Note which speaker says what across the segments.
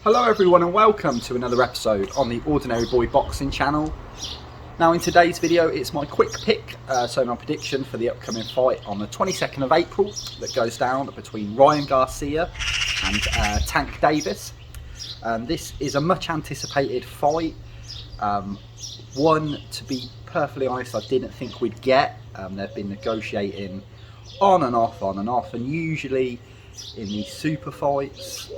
Speaker 1: Hello everyone and welcome to another episode on the Ordinary Boy Boxing channel. Now in today's video it's my quick pick, so my prediction for the upcoming fight on the 22nd of April that goes down between Ryan Garcia and Tank Davis. This is a much anticipated fight, one to be perfectly honest I didn't think we'd get. They've been negotiating on and off, and usually in these super fights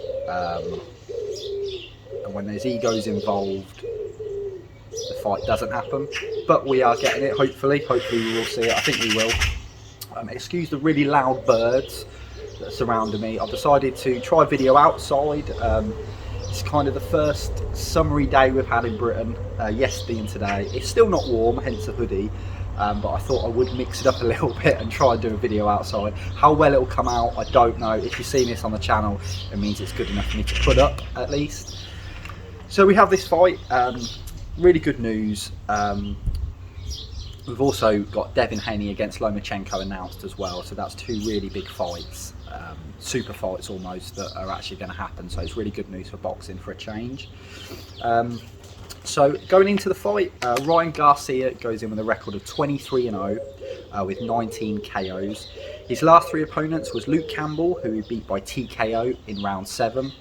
Speaker 1: and when there's egos involved, the fight doesn't happen. But we are getting it, hopefully we will see it. I think we will. Excuse the really loud birds that are surrounding me. I've decided to try video outside. It's kind of the first summery day we've had in Britain, yesterday and today. It's still not warm, hence the hoodie. But I thought I would mix it up a little bit and try and do a video outside. How well it'll come out, I don't know. If you've seen this on the channel, it means it's good enough for me to put up, at least. So we have this fight, really good news. We've also got Devin Haney against Lomachenko announced as well, so that's two really big fights, super fights almost, that are actually going to happen. So it's really good news for boxing for a change. So going into the fight, Ryan Garcia goes in with a record of 23-0 with 19 KOs. His last three opponents was Luke Campbell, who he beat by TKO in round 7.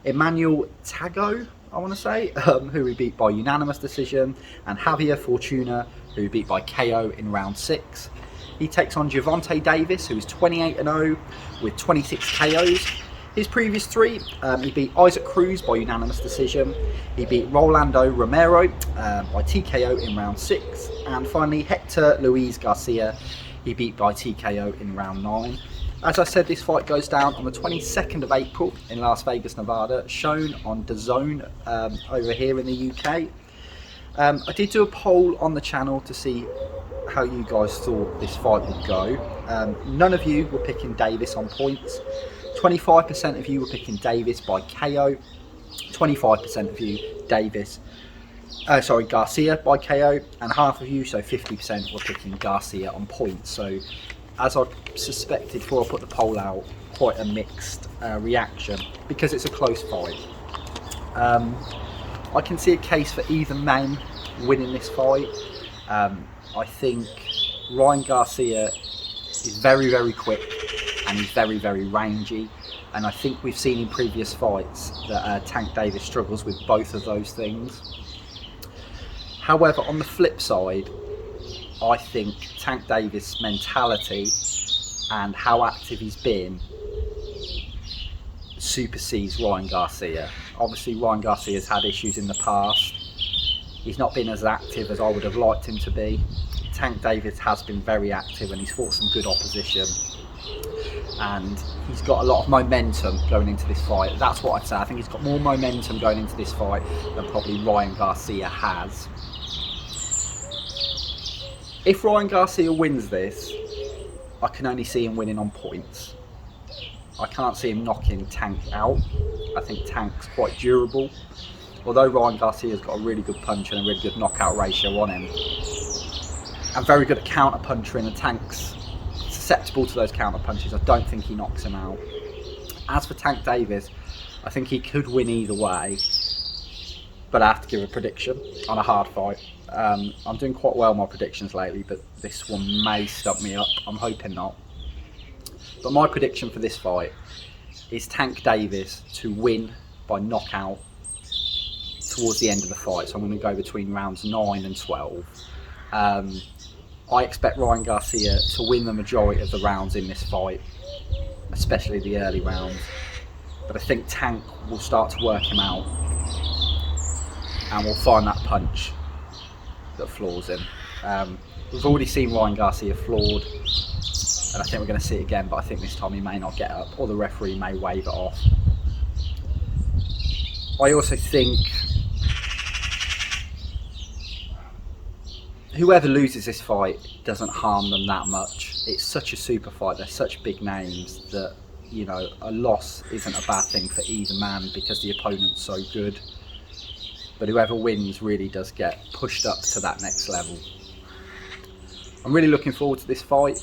Speaker 1: Emmanuel Tago, I want to say, who he beat by unanimous decision, and Javier Fortuna, who he beat by KO in round 6. He takes on Gervonta Davis, who is 28-0 with 26 KOs. His previous three, he beat Isaac Cruz by unanimous decision, he beat Rolando Romero by TKO in round 6, and finally Hector Luis Garcia, he beat by TKO in round 9. As I said, this fight goes down on the 22nd of April in Las Vegas, Nevada, shown on DAZN over here in the UK. I did do a poll on the channel to see how you guys thought this fight would go. None of you were picking Davis on points. 25% of you were picking Davis by KO. 25% of you Garcia by KO, and half of you, so 50%, were picking Garcia on points. So as I suspected before I put the poll out, quite a mixed reaction because it's a close fight. I can see a case for either man winning this fight. I think Ryan Garcia is very, very quick and he's very, very rangy, and I think we've seen in previous fights that Tank Davis struggles with both of those things. However, on the flip side, I think Tank Davis' mentality and how active he's been supersedes Ryan Garcia. Obviously Ryan Garcia's had issues in the past. He's not been as active as I would have liked him to be. Tank Davis has been very active and he's fought some good opposition, and he's got a lot of momentum going into this fight. That's what I'd say. I think he's got more momentum going into this fight than probably Ryan Garcia has. If Ryan Garcia wins this, I can only see him winning on points. I can't see him knocking Tank out. I think Tank's quite durable. Although Ryan Garcia's got a really good punch and a really good knockout ratio on him, and very good at counter punching, and Tank's susceptible to those counter punches, I don't think he knocks him out. As for Tank Davis, I think he could win either way, but I have to give a prediction on a hard fight. I'm doing quite well in my predictions lately, but this one may stump me up. I'm hoping not. But my prediction for this fight is Tank Davis to win by knockout towards the end of the fight. So I'm going to go between rounds 9 and 12. I expect Ryan Garcia to win the majority of the rounds in this fight, especially the early rounds. But I think Tank will start to work him out, and we'll find that punch that floors him. We've already seen Ryan Garcia floored, and I think we're going to see it again, but I think this time he may not get up, or the referee may wave it off. I also think whoever loses this fight doesn't harm them that much. It's such a super fight, they're such big names that, you know, a loss isn't a bad thing for either man because the opponent's so good. But whoever wins really does get pushed up to that next level. I'm really looking forward to this fight,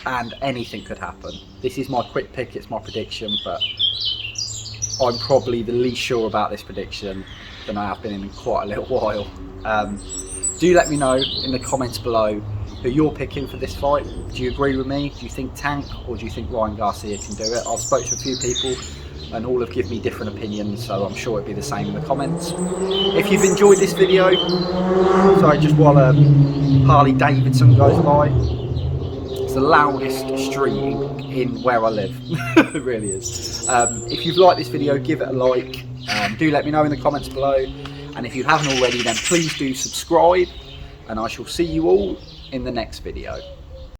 Speaker 1: and anything could happen. This is my quick pick, it's my prediction, but I'm probably the least sure about this prediction than I have been in quite a little while. Do let me know in the comments below who you're picking for this fight. Do you agree with me? Do you think Tank, or do you think Ryan Garcia can do it? I've spoke to a few people and all have given me different opinions, so I'm sure it'll be the same in the comments. If you've enjoyed this video, sorry, just while Harley Davidson goes by, it's the loudest street in where I live. It really is. If you've liked this video, give it a like. Do let me know in the comments below, and if you haven't already, then please do subscribe, and I shall see you all in the next video.